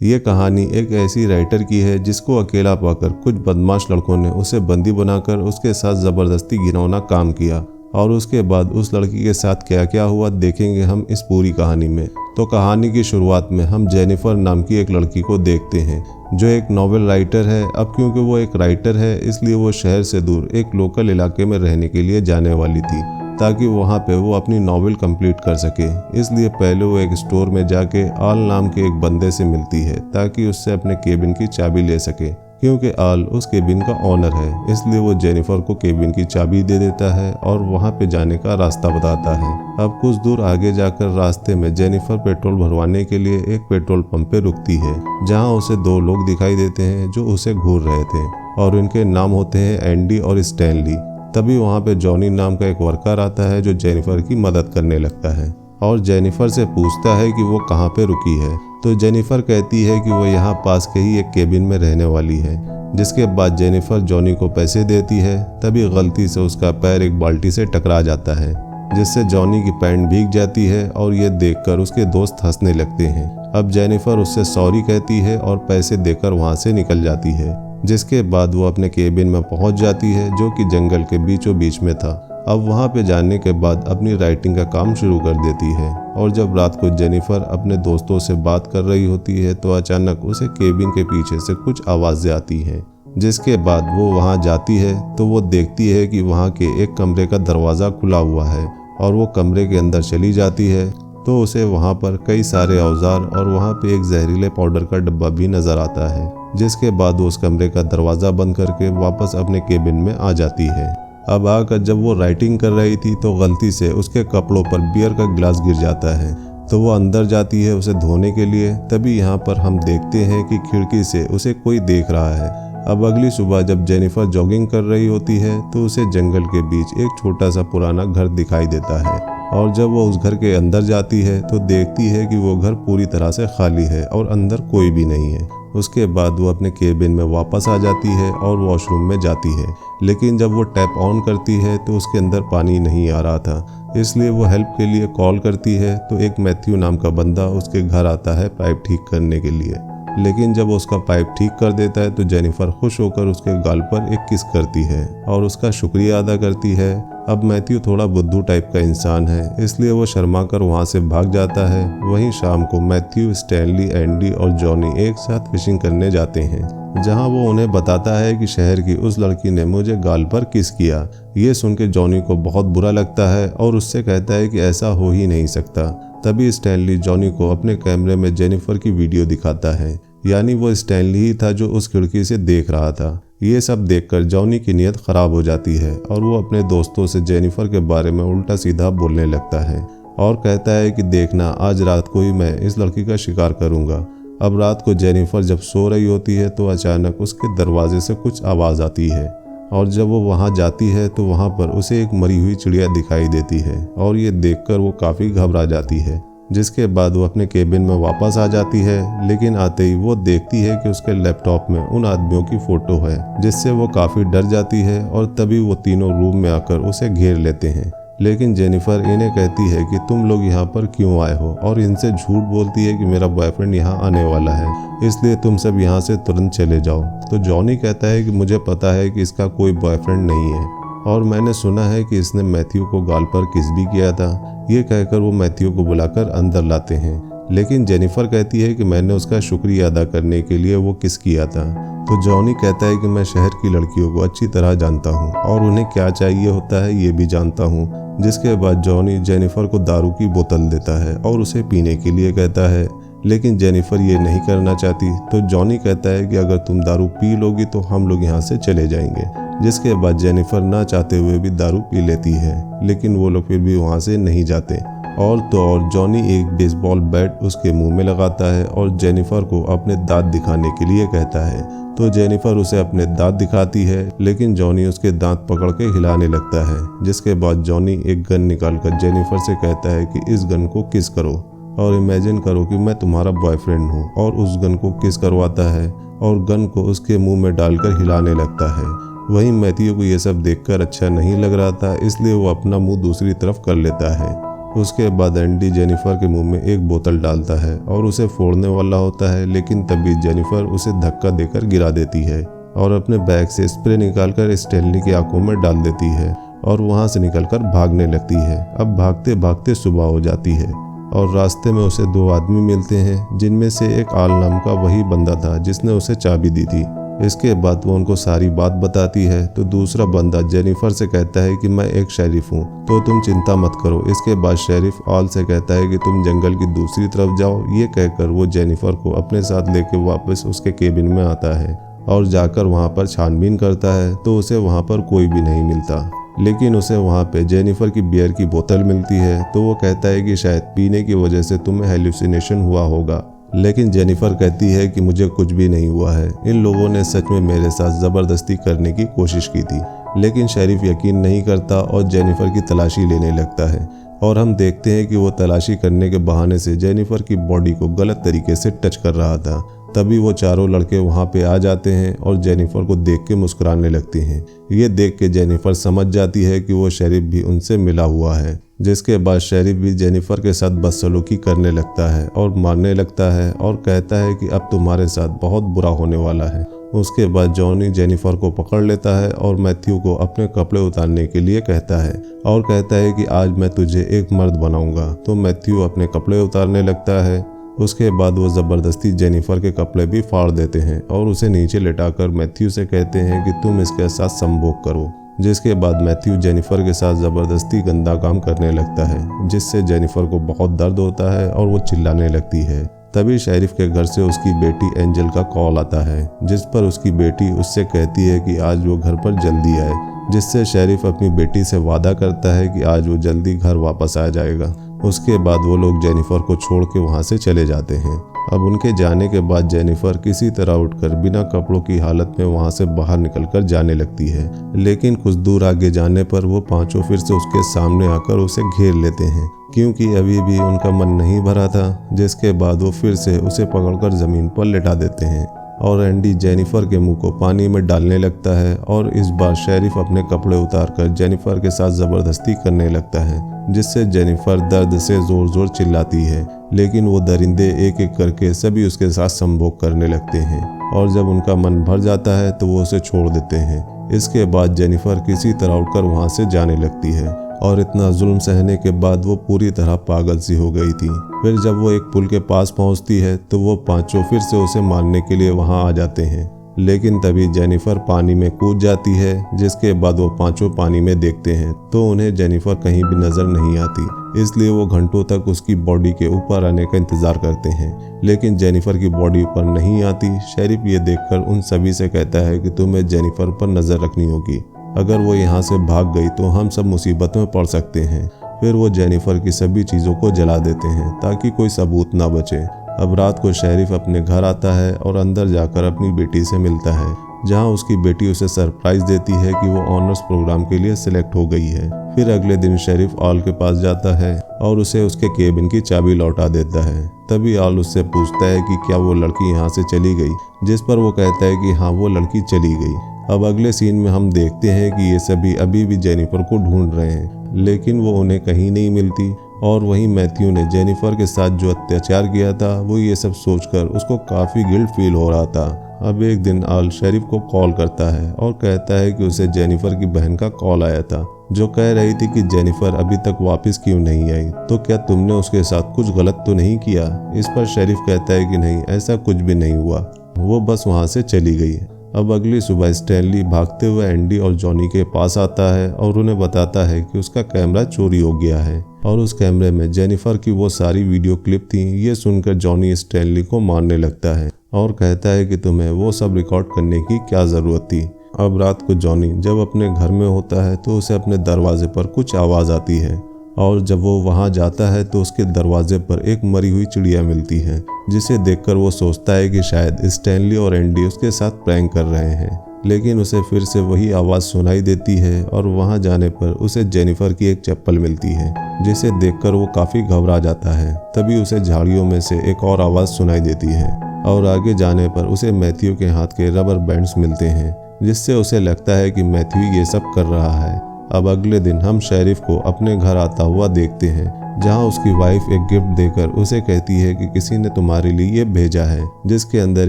ये कहानी एक ऐसी राइटर की है जिसको अकेला पाकर कुछ बदमाश लड़कों ने उसे बंदी बनाकर उसके साथ ज़बरदस्ती घिनौना काम किया और उसके बाद उस लड़की के साथ क्या क्या हुआ देखेंगे हम इस पूरी कहानी में। तो कहानी की शुरुआत में हम जेनिफर नाम की एक लड़की को देखते हैं जो एक नॉवेल राइटर है। अब क्योंकि वो एक राइटर है इसलिए वो शहर से दूर एक लोकल इलाके में रहने के लिए जाने वाली थी ताकि वहाँ पे वो अपनी नॉवेल कंप्लीट कर सके। इसलिए पहले वो एक स्टोर में जाके आल नाम के एक बंदे से मिलती है ताकि उससे अपने केबिन की चाबी ले सके, क्योंकि आल उस केबिन का ओनर है। इसलिए वो जेनिफर को केबिन की चाबी दे देता है और वहाँ पे जाने का रास्ता बताता है। अब कुछ दूर आगे जाकर रास्ते में जेनिफर पेट्रोल भरवाने के लिए एक पेट्रोल पंप पे रुकती है जहाँ उसे दो लोग दिखाई देते हैं जो उसे घूर रहे थे और उनके नाम होते हैं एंडी और स्टैनली। तभी वहाँ पे जॉनी नाम का एक वर्कर आता है जो जेनिफर की मदद करने लगता है और जेनिफर से पूछता है कि वो कहाँ पे रुकी है। तो जेनिफर कहती है कि वो यहाँ पास के ही एक केबिन में रहने वाली है। जिसके बाद जेनिफर जॉनी को पैसे देती है। तभी गलती से उसका पैर एक बाल्टी से टकरा जाता है जिससे जॉनी की पैंट भीग जाती है और ये देखकर उसके दोस्त हंसने लगते हैं। अब जेनिफर उससे सॉरी कहती है और पैसे देकर वहाँ से निकल जाती है। जिसके बाद वो अपने केबिन में पहुंच जाती है जो कि जंगल के बीचों बीच में था। अब वहां पे जाने के बाद अपनी राइटिंग का काम शुरू कर देती है और जब रात को जेनिफर अपने दोस्तों से बात कर रही होती है तो अचानक उसे केबिन के पीछे से कुछ आवाज़ें आती हैं। जिसके बाद वो वहां जाती है तो वो देखती है कि वहां के एक कमरे का दरवाज़ा खुला हुआ है और वो कमरे के अंदर चली जाती है तो उसे वहाँ पर कई सारे औजार और वहाँ पे एक जहरीले पाउडर का डब्बा भी नज़र आता है। जिसके बाद वो उस कमरे का दरवाज़ा बंद करके वापस अपने केबिन में आ जाती है। अब आकर जब वो राइटिंग कर रही थी तो गलती से उसके कपड़ों पर बियर का गिलास गिर जाता है तो वो अंदर जाती है उसे धोने के लिए। तभी यहाँ पर हम देखते हैं कि खिड़की से उसे कोई देख रहा है। अब अगली सुबह जब जेनिफर जॉगिंग कर रही होती है तो उसे जंगल के बीच एक छोटा सा पुराना घर दिखाई देता है और जब वो उस घर के अंदर जाती है तो देखती है कि वो घर पूरी तरह से खाली है और अंदर कोई भी नहीं है। उसके बाद वो अपने केबिन में वापस आ जाती है और वॉशरूम में जाती है, लेकिन जब वो टैप ऑन करती है तो उसके अंदर पानी नहीं आ रहा था। इसलिए वो हेल्प के लिए कॉल करती है तो एक मैथ्यू नाम का बंदा उसके घर आता है पाइप ठीक करने के लिए। लेकिन जब उसका पाइप ठीक कर देता है तो जेनिफर खुश होकर उसके गाल पर एक किस करती है और उसका शुक्रिया अदा करती है। अब मैथ्यू थोड़ा बुद्धू टाइप का इंसान है इसलिए वो शर्मा कर वहाँ से भाग जाता है। वहीं शाम को मैथ्यू, स्टैनली, एंडी और जॉनी एक साथ फिशिंग करने जाते हैं जहाँ वो उन्हें बताता है कि शहर की उस लड़की ने मुझे गाल पर किस किया। ये सुन के जॉनी को बहुत बुरा लगता है और उससे कहता है कि ऐसा हो ही नहीं सकता। तभी स्टैनली जॉनी को अपने कैमरे में जेनिफर की वीडियो दिखाता है, यानी वो स्टैनली ही था जो उस खिड़की से देख रहा था। ये सब देखकर जॉनी की नीयत खराब हो जाती है और वो अपने दोस्तों से जेनिफर के बारे में उल्टा सीधा बोलने लगता है और कहता है कि देखना आज रात को ही मैं इस लड़की का शिकार करूंगा। अब रात को जेनिफर जब सो रही होती है तो अचानक उसके दरवाजे से कुछ आवाज़ आती है और जब वो वहाँ जाती है तो वहाँ पर उसे एक मरी हुई चिड़िया दिखाई देती है और ये देखकर वो काफ़ी घबरा जाती है। जिसके बाद वो अपने केबिन में वापस आ जाती है, लेकिन आते ही वो देखती है कि उसके लैपटॉप में उन आदमियों की फ़ोटो है जिससे वो काफ़ी डर जाती है और तभी वो तीनों रूम में आकर उसे घेर लेते हैं। लेकिन जेनिफर इन्हें कहती है कि तुम लोग यहाँ पर क्यों आए हो और इनसे झूठ बोलती है कि मेरा बॉयफ्रेंड यहाँ आने वाला है इसलिए तुम सब यहाँ से तुरंत चले जाओ। तो जॉनी कहता है कि मुझे पता है कि इसका कोई बॉयफ्रेंड नहीं है और मैंने सुना है कि इसने मैथ्यू को गाल पर किस भी किया था। ये कहकर वो मैथ्यू को बुलाकर अंदर लाते हैं, लेकिन जेनिफर कहती है कि मैंने उसका शुक्रिया अदा करने के लिए वो किस किया था। तो जॉनी कहता है कि मैं शहर की लड़कियों को अच्छी तरह जानता हूँ और उन्हें क्या चाहिए होता है ये भी जानता हूँ। जिसके बाद जॉनी जेनिफर को दारू की बोतल देता है और उसे पीने के लिए कहता है, लेकिन जेनिफर ये नहीं करना चाहती। तो जॉनी कहता है कि अगर तुम दारू पी लोगी तो हम लोग यहाँ से चले जाएंगे। जिसके बाद जेनिफर ना चाहते हुए भी दारू पी लेती है, लेकिन वो लोग फिर भी वहाँ से नहीं जाते। और तो और जॉनी एक बेसबॉल बैट उसके मुंह में लगाता है और जेनिफर को अपने दांत दिखाने के लिए कहता है। तो जेनिफर उसे अपने दांत दिखाती है, लेकिन जॉनी उसके दांत पकड़ के हिलाने लगता है। जिसके बाद जॉनी एक गन निकालकर जेनिफर से कहता है कि इस गन को किस करो और इमेजिन करो कि मैं तुम्हारा बॉयफ्रेंड हूँ, और उस गन को किस करवाता है और गन को उसके मुंह में डालकर हिलाने लगता है। वहीं मैथ्यू को ये सब देखकर अच्छा नहीं लग रहा था इसलिए वो अपना मुंह दूसरी तरफ कर लेता है उसके बाद एंडी जेनिफर के मुंह में एक बोतल डालता है और उसे फोड़ने वाला होता है, लेकिन तभी जेनिफर उसे धक्का देकर गिरा देती है और अपने बैग से स्प्रे निकालकर स्टैनली की आंखों में डाल देती है और वहां से निकलकर भागने लगती है। अब भागते भागते सुबह हो जाती है और रास्ते में उसे 2 आदमी मिलते हैं, जिनमें से एक आल नाम का वही बंदा था जिसने उसे चाबी दी थी। इसके बाद वो उनको सारी बात बताती है तो दूसरा बंदा जेनिफर से कहता है कि मैं एक शेरिफ हूँ, तो तुम चिंता मत करो। इसके बाद शेरिफ आल से कहता है कि तुम जंगल की दूसरी तरफ जाओ। ये कहकर वो जेनिफर को अपने साथ लेकर वापस उसके केबिन में आता है और जाकर वहाँ पर छानबीन करता है तो उसे वहाँ पर कोई भी नहीं मिलता, लेकिन उसे वहाँ पे जेनिफर की बियर की बोतल मिलती है। तो वो कहता है कि शायद पीने की वजह से तुम्हें हेलुसिनेशन हुआ होगा, लेकिन जेनिफर कहती है कि मुझे कुछ भी नहीं हुआ है, इन लोगों ने सच में मेरे साथ ज़बरदस्ती करने की कोशिश की थी। लेकिन शेरिफ यकीन नहीं करता और जेनिफर की तलाशी लेने लगता है और हम देखते हैं कि वो तलाशी करने के बहाने से जेनिफर की बॉडी को गलत तरीके से टच कर रहा था। तभी वो चारों लड़के वहाँ पे आ जाते हैं और जेनिफर को देख के मुस्कुराने लगते हैं। ये देख के जेनिफर समझ जाती है कि वो शेरिफ भी उनसे मिला हुआ है, जिसके बाद शेरिफ भी जेनिफर के साथ बदसलूकी करने लगता है और मारने लगता है और कहता है कि अब तुम्हारे साथ बहुत बुरा होने वाला है। उसके बाद जॉनी जेनिफर को पकड़ लेता है और मैथ्यू को अपने कपड़े उतारने के लिए कहता है और कहता है कि आज मैं तुझे एक मर्द बनाऊंगा। तो मैथ्यू अपने कपड़े उतारने लगता है। उसके बाद वो ज़बरदस्ती जेनिफर के कपड़े भी फाड़ देते हैं और उसे नीचे लेटाकर मैथ्यू से कहते हैं कि तुम इसके साथ संभोग करो, जिसके बाद मैथ्यू जेनिफर के साथ ज़बरदस्ती गंदा काम करने लगता है, जिससे जेनिफर को बहुत दर्द होता है और वो चिल्लाने लगती है। तभी शेरिफ के घर से उसकी बेटी एंजल का कॉल आता है, जिस पर उसकी बेटी उससे कहती है कि आज वो घर पर जल्दी आए, जिससे शेरिफ अपनी बेटी से वादा करता है कि आज वो जल्दी घर वापस आ जाएगा। उसके बाद वो लोग जेनिफर को छोड़ के वहाँ से चले जाते हैं। अब उनके जाने के बाद जेनिफर किसी तरह उठकर बिना कपड़ों की हालत में वहाँ से बाहर निकलकर जाने लगती है, लेकिन कुछ दूर आगे जाने पर वो पांचों फिर से उसके सामने आकर उसे घेर लेते हैं, क्योंकि अभी भी उनका मन नहीं भरा था। जिसके बाद वो फिर से उसे पकड़कर ज़मीन पर लेटा देते हैं और एंडी जेनिफर के मुंह को पानी में डालने लगता है और इस बार शेरिफ अपने कपड़े उतारकर जेनिफर के साथ ज़बरदस्ती करने लगता है, जिससे जेनिफर दर्द से जोर जोर चिल्लाती है। लेकिन वो दरिंदे एक एक करके सभी उसके साथ संभोग करने लगते हैं और जब उनका मन भर जाता है तो वो उसे छोड़ देते हैं। इसके बाद जेनिफर किसी तरह उठकर वहाँ से जाने लगती है और इतना जुल्म सहने के बाद वो पूरी तरह पागल सी हो गई थी। फिर जब वो एक पुल के पास पहुँचती है तो वो पांचों फिर से उसे मारने के लिए वहाँ आ जाते हैं, लेकिन तभी जेनिफर पानी में कूद जाती है। जिसके बाद वो पांचों पानी में देखते हैं तो उन्हें जेनिफर कहीं भी नजर नहीं आती, इसलिए वो घंटों तक उसकी बॉडी के ऊपर आने का इंतजार करते हैं, लेकिन जेनिफर की बॉडी ऊपर नहीं आती। शेरिफ ये देखकर उन सभी से कहता है कि तुम्हें जेनिफर पर नजर रखनी होगी, अगर वो यहाँ से भाग गई तो हम सब मुसीबत में पड़ सकते हैं। फिर वो जेनिफर की सभी चीज़ों को जला देते हैं ताकि कोई सबूत ना बचे। अब रात को शेरिफ अपने घर आता है और अंदर जाकर अपनी बेटी से मिलता है, जहां उसकी बेटी उसे सरप्राइज देती है कि वो ऑनर्स प्रोग्राम के लिए सिलेक्ट हो गई है। फिर अगले दिन शेरिफ आल के पास जाता है और उसे उसके केबिन की चाबी लौटा देता है। तभी आल उससे पूछता है कि क्या वो लड़की यहाँ से चली गई, जिस पर वो कहता है कि हाँ वो लड़की चली गई। अब अगले सीन में हम देखते हैं कि ये सभी अभी भी जेनिफर को ढूंढ रहे हैं, लेकिन वो उन्हें कहीं नहीं मिलती। और वहीं मैथ्यू ने जेनिफर के साथ जो अत्याचार किया था वो ये सब सोचकर उसको काफ़ी गिल्ट फील हो रहा था। अब एक दिन आल शेरिफ को कॉल करता है और कहता है कि उसे जेनिफर की बहन का कॉल आया था, जो कह रही थी कि जेनिफर अभी तक वापस क्यों नहीं आई, तो क्या तुमने उसके साथ कुछ गलत तो नहीं किया। इस पर शेरिफ कहता है कि नहीं, ऐसा कुछ भी नहीं हुआ, वो बस वहाँ से चली गई। अब अगली सुबह स्टैनली भागते हुए एंडी और जॉनी के पास आता है और उन्हें बताता है कि उसका कैमरा चोरी हो गया है और उस कैमरे में जेनिफर की वो सारी वीडियो क्लिप थी। ये सुनकर जॉनी स्टैनली को मारने लगता है और कहता है कि तुम्हें वो सब रिकॉर्ड करने की क्या ज़रूरत थी। अब रात को जॉनी जब अपने घर में होता है तो उसे अपने दरवाजे पर कुछ आवाज़ आती है और जब वो वहाँ जाता है तो उसके दरवाजे पर एक मरी हुई चिड़िया मिलती है, जिसे देखकर वो सोचता है कि शायद स्टैनली और एंडी उसके साथ प्रैंक कर रहे हैं। लेकिन उसे फिर से वही आवाज़ सुनाई देती है और वहाँ जाने पर उसे जेनिफर की एक चप्पल मिलती है, जिसे देखकर वो काफ़ी घबरा जाता है। तभी उसे झाड़ियों में से एक और आवाज़ सुनाई देती है और आगे जाने पर उसे मैथ्यू के हाथ के रबर बैंड्स मिलते हैं, जिससे उसे लगता है कि मैथ्यू ये सब कर रहा है। अब अगले दिन हम शेरिफ को अपने घर आता हुआ देखते हैं, जहां उसकी वाइफ एक गिफ्ट देकर उसे कहती है कि किसी ने तुम्हारे लिए ये भेजा है, जिसके अंदर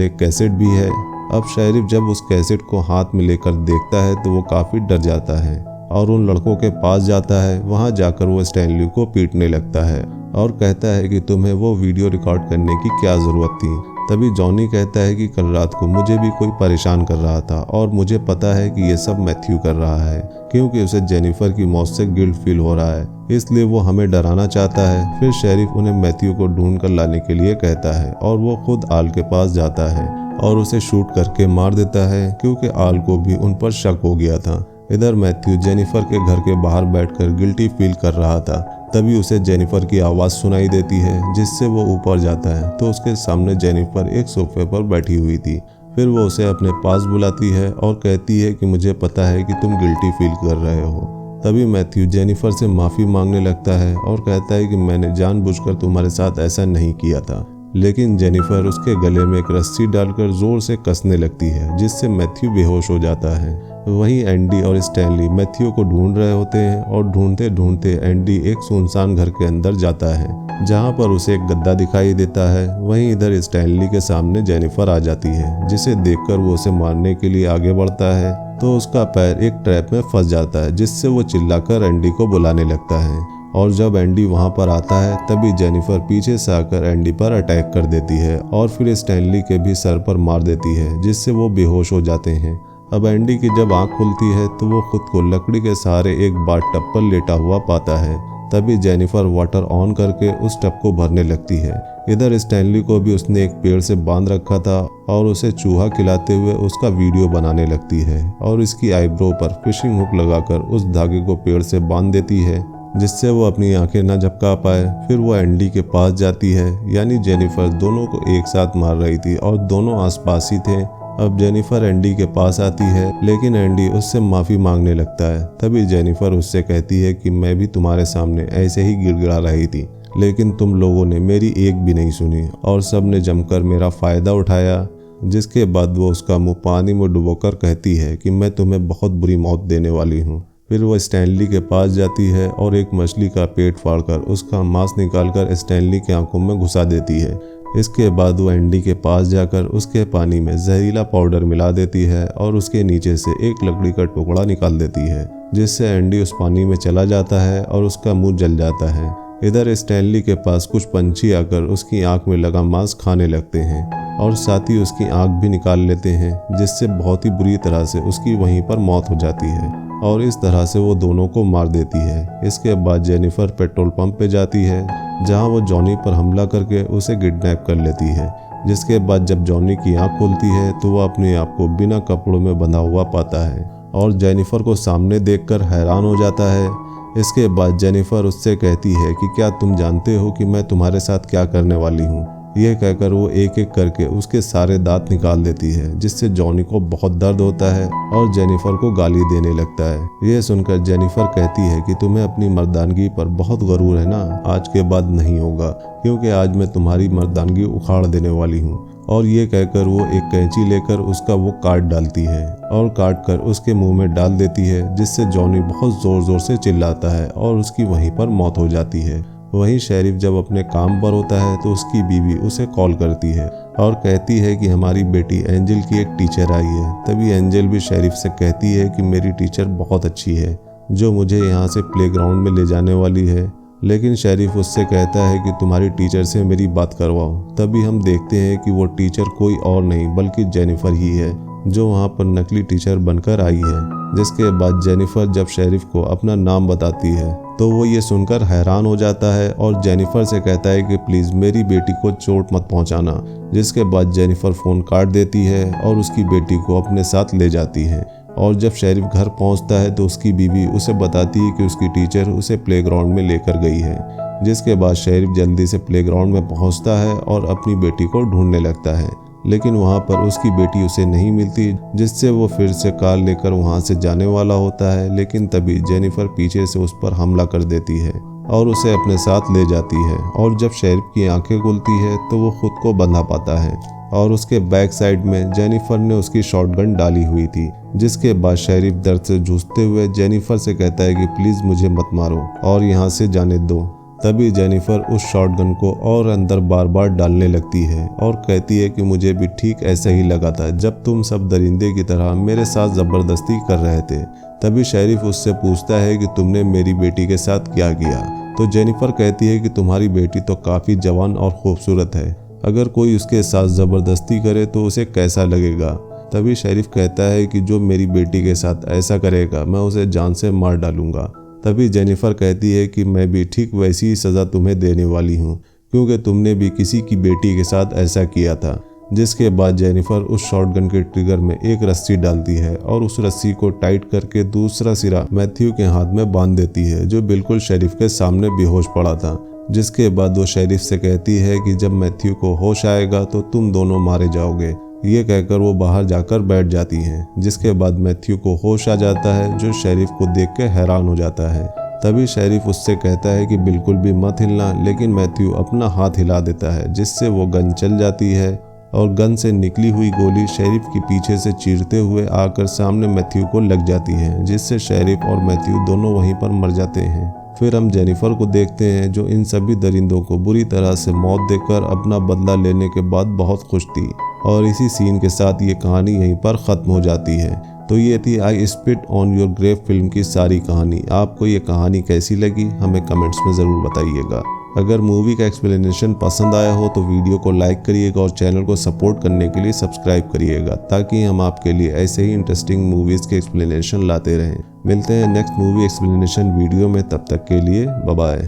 एक कैसेट भी है। अब शेरिफ जब उस कैसेट को हाथ में लेकर देखता है तो वो काफ़ी डर जाता है और उन लड़कों के पास जाता है। वहां जाकर वो स्टैनली को पीटने लगता है और कहता है कि तुम्हें वो वीडियो रिकॉर्ड करने की क्या ज़रूरत थी। तभी जॉनी कहता है कि कल रात को मुझे भी कोई परेशान कर रहा था और मुझे पता है कि ये सब मैथ्यू कर रहा है, क्योंकि उसे जेनिफर की मौत से गिल्ट फील हो रहा है, इसलिए वो हमें डराना चाहता है। फिर शेरिफ उन्हें मैथ्यू को ढूंढ कर लाने के लिए कहता है और वो खुद आल के पास जाता है और उसे शूट करके मार देता है, क्योंकि आल को भी उन पर शक हो गया था। इधर मैथ्यू जेनिफर के घर के बाहर बैठकर गिल्टी फील कर रहा था। तभी उसे जेनिफर की आवाज़ सुनाई देती है, जिससे वो ऊपर जाता है तो उसके सामने जेनिफर एक सोफे पर बैठी हुई थी। फिर वो उसे अपने पास बुलाती है और कहती है कि मुझे पता है कि तुम गिल्टी फील कर रहे हो। तभी मैथ्यू जेनिफर से माफ़ी मांगने लगता है और कहता है कि मैंने जानबूझकर तुम्हारे साथ ऐसा नहीं किया था। लेकिन जेनिफर उसके गले में एक रस्सी डालकर जोर से कसने लगती है, जिससे मैथ्यू बेहोश हो जाता है। वहीं एंडी और स्टैनली मैथ्यू को ढूंढ रहे होते हैं और ढूंढते ढूंढते एंडी एक सुनसान घर के अंदर जाता है, जहां पर उसे एक गद्दा दिखाई देता है। वहीं इधर स्टैनली के सामने जेनिफर आ जाती है, जिसे देखकर वो उसे मारने के लिए आगे बढ़ता है तो उसका पैर एक ट्रैप में फंस जाता है, जिससे वो चिल्लाकर एंडी को बुलाने लगता है। और जब एंडी वहां पर आता है तभी जेनिफर पीछे से आकर एंडी पर अटैक कर देती है और फिर स्टैनली के भी सर पर मार देती है, जिससे वो बेहोश हो जाते हैं। अब एंडी की जब आंख खुलती है तो वो खुद को लकड़ी के सहारे एक बाथ-टब पर लेटा हुआ पाता है। तभी जेनिफर वाटर ऑन करके उस टब को भरने लगती है। इधर स्टैनली को भी उसने एक पेड़ से बांध रखा था और उसे चूहा खिलाते हुए उसका वीडियो बनाने लगती है और इसकी आईब्रो पर फिशिंग हुक लगाकर उस धागे को पेड़ से बांध देती है, जिससे वो अपनी आंखें न झपका पाए। फिर वो एंडी के पास जाती है, यानी जेनिफर दोनों को एक साथ मार रही थी और दोनों आसपास ही थे। अब जेनिफर एंडी के पास आती है, लेकिन एंडी उससे माफ़ी मांगने लगता है। तभी जेनिफर उससे कहती है कि मैं भी तुम्हारे सामने ऐसे ही गिड़गिड़ा रही थी, लेकिन तुम लोगों ने मेरी एक भी नहीं सुनी और सब ने जमकर मेरा फ़ायदा उठाया। जिसके बाद वो उसका मुंह पानी में डुबोकर कहती है कि मैं तुम्हें बहुत बुरी मौत देने वाली हूँ। फिर वो स्टैनली के पास जाती है और एक मछली का पेट फाड़कर उसका मांस निकालकर स्टैनली की आंखों में घुसा देती है। इसके बाद वो एंडी के पास जाकर उसके पानी में जहरीला पाउडर मिला देती है और उसके नीचे से एक लकड़ी का टुकड़ा निकाल देती है, जिससे एंडी उस पानी में चला जाता है और उसका मुंह जल जाता है। इधर स्टैनली के पास कुछ पंछी आकर उसकी आंख में लगा मांस खाने लगते हैं और साथ ही उसकी आंख भी निकाल लेते हैं, जिससे बहुत ही बुरी तरह से उसकी वहीं पर मौत हो जाती है और इस तरह से वो दोनों को मार देती है। इसके बाद जेनिफर पेट्रोल पंप पे जाती है, जहां वो जॉनी पर हमला करके उसे किडनैप कर लेती है। जिसके बाद जब जॉनी की आंख खुलती है तो वह अपने आप को बिना कपड़ों में बंधा हुआ पाता है और जेनिफर को सामने देखकर हैरान हो जाता है। इसके बाद जेनिफर उससे कहती है कि क्या तुम जानते हो कि मैं तुम्हारे साथ क्या करने वाली हूँ। यह कहकर वो एक एक करके उसके सारे दांत निकाल देती है, जिससे जॉनी को बहुत दर्द होता है और जेनिफर को गाली देने लगता है। यह सुनकर जेनिफर कहती है कि तुम्हें अपनी मर्दानगी पर बहुत गरूर है ना, आज के बाद नहीं होगा, क्योंकि आज मैं तुम्हारी मर्दानगी उखाड़ देने वाली हूँ। और ये कहकर वो एक कैंची लेकर उसका वो काट डालती है और काट कर उसके मुंह में डाल देती है, जिससे जॉनी बहुत जोर जोर से चिल्लाता है और उसकी वहीं पर मौत हो जाती है। वहीं शेरिफ जब अपने काम पर होता है तो उसकी बीवी उसे कॉल करती है और कहती है कि हमारी बेटी एंजल की एक टीचर आई है। तभी एंजल भी शेरिफ से कहती है कि मेरी टीचर बहुत अच्छी है, जो मुझे यहाँ से प्लेग्राउंड में ले जाने वाली है। लेकिन शेरिफ उससे कहता है कि तुम्हारी टीचर से मेरी बात करवाओ। तभी हम देखते हैं कि वो टीचर कोई और नहीं बल्कि जेनिफर ही है, जो वहाँ पर नकली टीचर बनकर आई है। जिसके बाद जेनिफर जब शेरिफ को अपना नाम बताती है तो वो ये सुनकर हैरान हो जाता है और जेनिफर से कहता है कि प्लीज़ मेरी बेटी को चोट मत पहुंचाना। जिसके बाद जेनिफर फ़ोन काट देती है और उसकी बेटी को अपने साथ ले जाती है। और जब शेरिफ घर पहुंचता है तो उसकी बीवी उसे बताती है कि उसकी टीचर उसे प्लेग्राउंड में लेकर गई है। जिसके बाद शेरिफ जल्दी से प्लेग्राउंड में पहुंचता है और अपनी बेटी को ढूंढने लगता है, लेकिन वहां पर उसकी बेटी उसे नहीं मिलती, जिससे वो फिर से कार लेकर वहां से जाने वाला होता है। लेकिन तभी जेनिफर पीछे से उस पर हमला कर देती है और उसे अपने साथ ले जाती है। और जब शेरिफ की आंखें खुलती है तो वो खुद को बंधा पाता है और उसके बैक साइड में जेनिफर ने उसकी शॉटगन डाली हुई थी। जिसके बाद शेरिफ दर्द से जूझते हुए जेनिफर से कहता है कि प्लीज़ मुझे मत मारो और यहाँ से जाने दो। तभी जेनिफर उस शॉटगन को और अंदर बार बार डालने लगती है और कहती है कि मुझे भी ठीक ऐसा ही लगा था जब तुम सब दरिंदे की तरह मेरे साथ ज़बरदस्ती कर रहे थे। तभी शेरिफ उससे पूछता है कि तुमने मेरी बेटी के साथ क्या किया। तो जेनिफर कहती है कि तुम्हारी बेटी तो काफ़ी जवान और खूबसूरत है, अगर कोई उसके साथ ज़बरदस्ती करे तो उसे कैसा लगेगा। तभी शेरिफ कहता है कि जो मेरी बेटी के साथ ऐसा करेगा मैं उसे जान से मार डालूंगा। तभी जेनिफर कहती है कि मैं भी ठीक वैसी ही सज़ा तुम्हें देने वाली हूँ, क्योंकि तुमने भी किसी की बेटी के साथ ऐसा किया था। जिसके बाद जेनिफर उस शॉटगन के ट्रिगर में एक रस्सी डालती है और उस रस्सी को टाइट करके दूसरा सिरा मैथ्यू के हाथ में बांध देती है, जो बिल्कुल शेरिफ के सामने बेहोश पड़ा था। जिसके बाद वो शेरिफ से कहती है कि जब मैथ्यू को होश आएगा तो तुम दोनों मारे जाओगे। ये कहकर वो बाहर जाकर बैठ जाती हैं। जिसके बाद मैथ्यू को होश आ जाता है, जो शेरिफ को देख के हैरान हो जाता है। तभी शेरिफ उससे कहता है कि बिल्कुल भी मत हिलना, लेकिन मैथ्यू अपना हाथ हिला देता है, जिससे वो गन चल जाती है और गन से निकली हुई गोली शेरिफ के पीछे से चीरते हुए आकर सामने मैथ्यू को लग जाती है, जिससे शेरिफ और मैथ्यू दोनों वहीं पर मर जाते हैं। फिर हम जेनिफर को देखते हैं, जो इन सभी दरिंदों को बुरी तरह से मौत देकर अपना बदला लेने के बाद बहुत खुश थी। और इसी सीन के साथ ये कहानी यहीं पर ख़त्म हो जाती है। तो ये थी I spit on your grave film की सारी कहानी। आपको ये कहानी कैसी लगी हमें कमेंट्स में ज़रूर बताइएगा। अगर मूवी का एक्सप्लेनेशन पसंद आया हो तो वीडियो को लाइक करिएगा और चैनल को सपोर्ट करने के लिए सब्सक्राइब करिएगा, ताकि हम आपके लिए ऐसे ही इंटरेस्टिंग मूवीज़ के एक्सप्लेनेशन लाते रहें। मिलते हैं नेक्स्ट मूवी एक्सप्लेनेशन वीडियो में, तब तक के लिए बाय बाय।